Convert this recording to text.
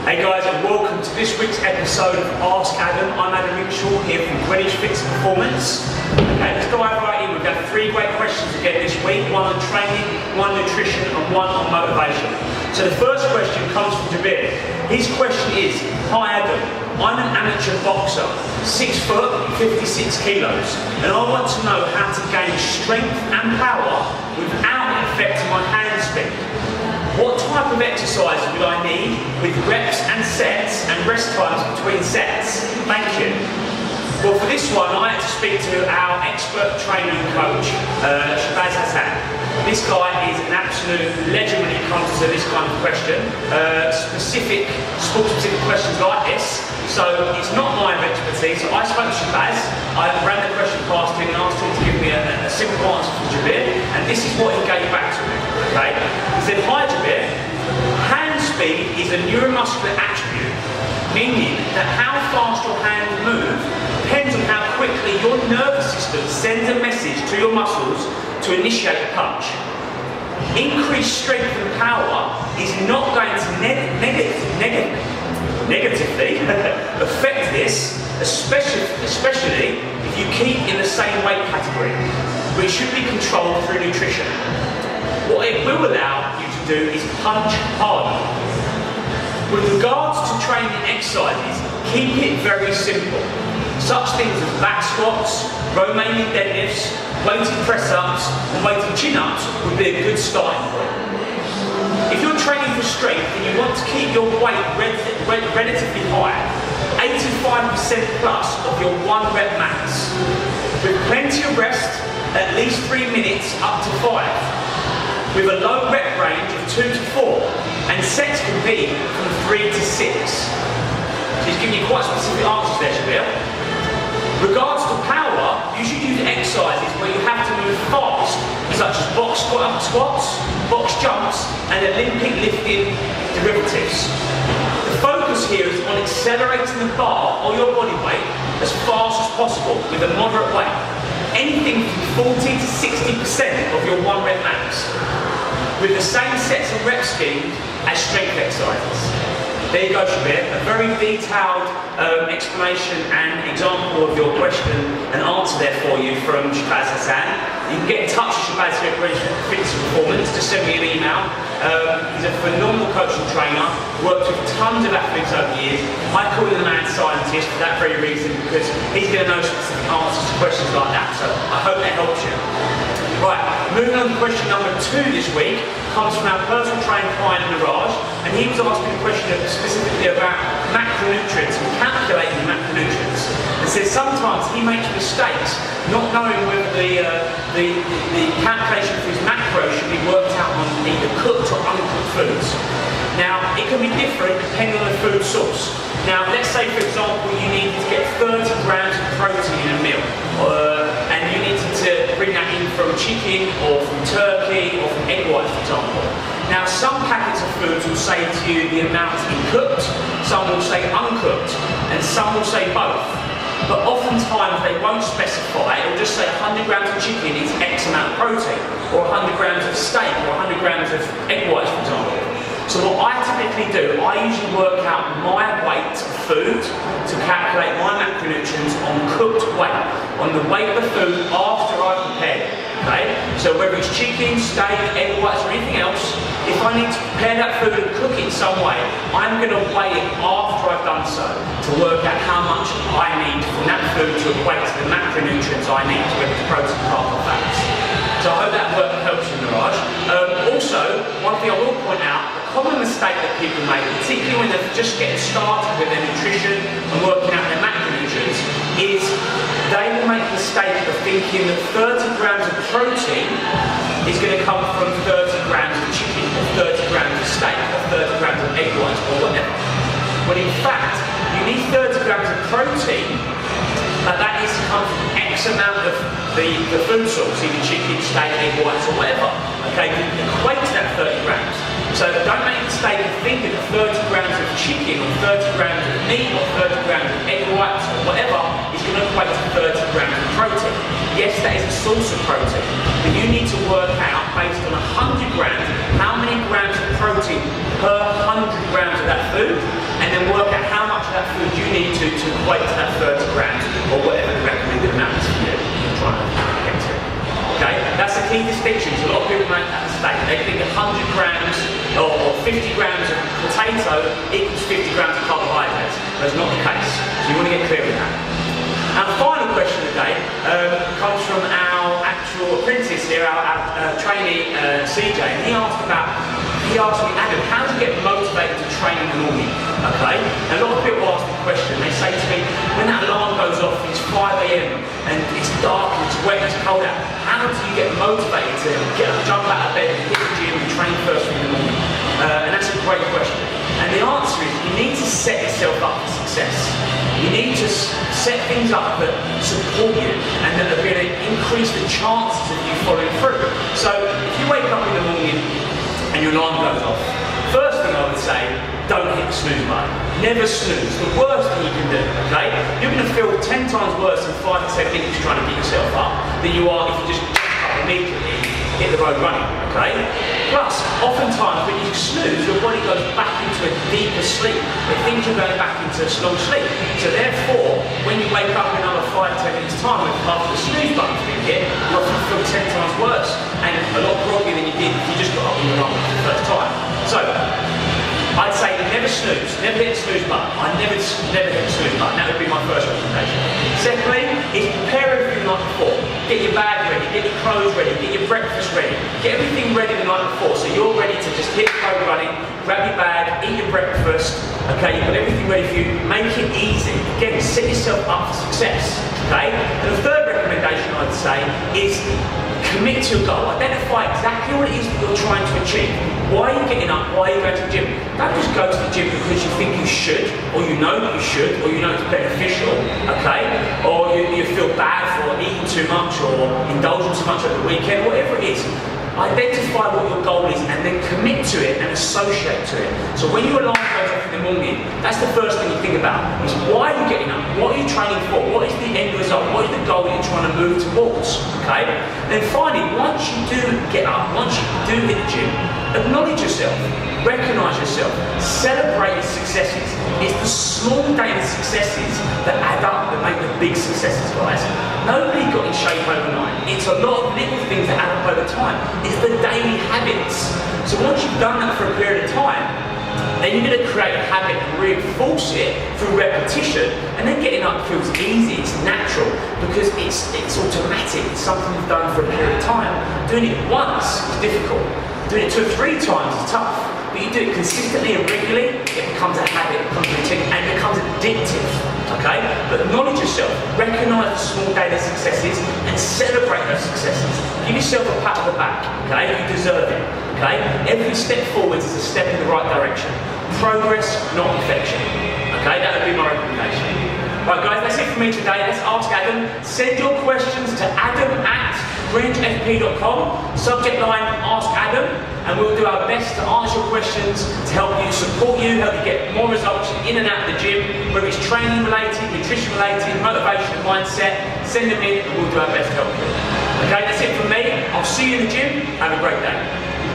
Hey guys, and welcome to this week's episode of Ask Adam. I'm Adam Rickshaw here from Greenwich Fitness Performance. Okay, let's go over right in. We've got 3 great questions again this week, one on training, one on nutrition, and one on motivation. So the first question comes from Jabir. His question is, hi Adam, I'm an amateur boxer, 6 foot, 56 kilos, and I want to know how to gain strength and power without affecting my hand speed. What type of exercise will I need with reps and sets and rest times between sets? Thank you. Well, for this one, I had to speak to our expert training coach, Shahbaz Hassan. This guy is an absolute legend when it comes to this kind of question, sport-specific questions like this. So it's not my expertise. So I spoke to Shahbaz, I ran the question past him and asked him to give me a simple answer from Jabir, and this is what he gave back to me. Okay? He said, hi Jabir, hand speed is a neuromuscular attribute, meaning that how fast your hands move depends on how quickly your nervous system sends a message to your muscles to initiate a punch. Increased strength and power is not going to negatively affect this, especially if you keep in the same weight category, which should be controlled through nutrition. What it will allow you to do is punch harder. With regards to training exercises, keep it very simple. Such things as back squats, Romanian deadlifts, weighted press-ups and weighted chin-ups would be a good starting point. If you're training for strength and you want to keep your weight relatively high, 85% plus of your 1 rep max, with plenty of rest, at least 3 minutes up to 5, with a low rep range of 2 to 4, and sets can be from 3 to 6. So he's giving you quite specific answers there, Shabir. Regards to power, you should use exercises where you have to move fast, such as box squats, box jumps, and Olympic lifting derivatives. The focus here is on accelerating the bar or your body weight as fast as possible with a moderate weight, anything from 40 to 60% of your 1 rep max, with the same sets and rep scheme as strength exercises. There you go, Shabir, a very detailed explanation and example of your question and answer there for you from Shahbaz Hassan. You can get in touch with Shahbaz here at Greenwich Fitness Performance. Just send me an email. He's a phenomenal coach and trainer, worked with tons of athletes over the years. I call him the mad scientist for that very reason, because he's going to know specific answers to questions like that. So I hope that helps you. Right, moving on to question number 2 this week comes from our personal trainer client Niraj, and he was asking a question specifically about macronutrients and calculating macronutrients. And says sometimes he makes mistakes not knowing whether the calculation for his macros should be worked out on either cooked or uncooked foods. Now, it can be different depending on the food source. Now, let's say, for example, you needed to get 30 grams of protein in a meal, and you needed to bring that in from chicken or from turkey or from egg whites, for example. Now, some packets of foods will say to you the amount in cooked, some will say uncooked, and some will say both. But oftentimes they won't specify, it will just say 100 grams of chicken is X amount of protein, or 100 grams of steak, or 100 grams of egg whites, for example. So what I typically do, I usually work out my weight of food to calculate my macronutrients on cooked weight, on the weight of the food after I've prepared it. Okay? So whether it's chicken, steak, egg whites or anything else, if I need to prepare that food and cook it in some way, I'm going to weigh it after I've done so to work out how much I need from that food to equate to the macronutrients I need, whether it's protein, carbs or fats. So I hope that helps you, Niraj. Also, one thing I will point out, a common mistake that people make, particularly when they're just getting started with their nutrition and working out their macronutrients, is they will make the mistake of thinking that 30 grams of protein is going to come from 30 grams of chicken, or 30 grams of steak, or 30 grams of egg whites, or whatever. When in fact, you need 30 grams of protein, but that needs to come from X amount of the food source, either chicken, steak, egg whites, or whatever. Okay, you equate to that 30 grams. So don't make the mistake of thinking that 30 grams of chicken, or 30 grams of meat, or 30 grams of egg whites, or whatever, is going to equate to 30 grams of protein. Yes, that is a source of protein, but you need to work out, based on 100 grams, how many grams of protein per 100 grams of that food, and then work out how much of that food you need to equate to that 30 grams or whatever the recommended amount is for you. Try and get to it. Okay, that's the key distinction. So a lot of people make that mistake. They think 100 grams or 50 grams of potato equals 50 grams of carbohydrates. That's not the case. So you want to get clear with that. Our final question today comes from our actual apprentice here, our trainee CJ, and he asked me, Adam, how do you get motivated to train in the morning? Okay, and a lot of people ask the question. They say to me, when that alarm goes off, it's 5 AM and it's dark, and it's wet, it's cold out. How do you get motivated to jump out of bed, hit the gym, and train first thing in the morning? And that's a great question. And the answer is, you need to set yourself up for success. You need to set things up that support you and that are going to increase the chances of you following through. So if you wake up in the morning and your alarm goes off, first thing I would say, don't hit the snooze button. Never snooze. The worst thing you can do, okay? You're going to feel 10 times worse in 5 to 10 minutes trying to get yourself up than you are if you just wake up immediately, hit the road running, okay? Plus, oftentimes when you snooze, your body goes back into a deeper sleep. It thinks you're going back into a strong sleep. So therefore, when you wake up in another 5 to 10 minutes time, with half the snooze button's been hit, you'll feel 10 times worse and a lot groggier than you did if you just got up in your alarm for the first time. So, I'd say never snooze, never hit the snooze button. I never hit the snooze button. That would be my first recommendation. Secondly, is prepare everything the night before. Get your bag ready, get your clothes ready, get your breakfast ready. Get everything ready the night before so you're ready to just hit the road running, grab your bag, eat your breakfast. Okay, you've got everything ready for you. Make it easy. Again, set yourself up for success. Okay? And the third recommendation I'd say is commit to a goal. Identify exactly what it is that you're trying to achieve. Why are you getting up? Why are you going to the gym? Don't just go to the gym because you think you should, or you know that you should, or you know it's beneficial, okay? Or you feel bad for eating too much or indulging too much over the weekend, whatever it is. Identify what your goal is and then commit to it and associate to it. So when your alarm goes off in the morning, that's the first thing you think about, is why are you getting up? What are you training for? What is the end result? What is the goal that you're trying to move towards? Okay? Then finally, once you do get up, once you do hit the gym, acknowledge yourself, recognise yourself, celebrate your successes. It's the small daily successes that add up, that make the big successes, guys. Nobody got in shape overnight. It's a lot of little things that add up over time. It's the daily habits. So once you've done that for a period of time, then you're going to create a habit and reinforce it through repetition, and then getting up feels easy, it's natural, because it's automatic, it's something you've done for a period of time. Doing it once is difficult. Doing it 2 or 3 times is tough, but you do it consistently and regularly, it becomes a habit, it becomes a routine, and it becomes addictive, okay? But acknowledge yourself, recognise the small daily successes, and celebrate those successes. Give yourself a pat on the back, okay? You deserve it, okay? Every step forward is a step in the right direction. Progress, not perfection, okay? That would be my recommendation. Right guys, that's it for me today. Let's ask Adam. Send your questions to adam@bridgefp.com. Subject line, ask Adam. And we'll do our best to answer your questions, to help you, support you, help you get more results in and out of the gym, whether it's training related, nutrition related, motivation and mindset. Send them in and we'll do our best to help you. Okay, that's it from me. I'll see you in the gym. Have a great day.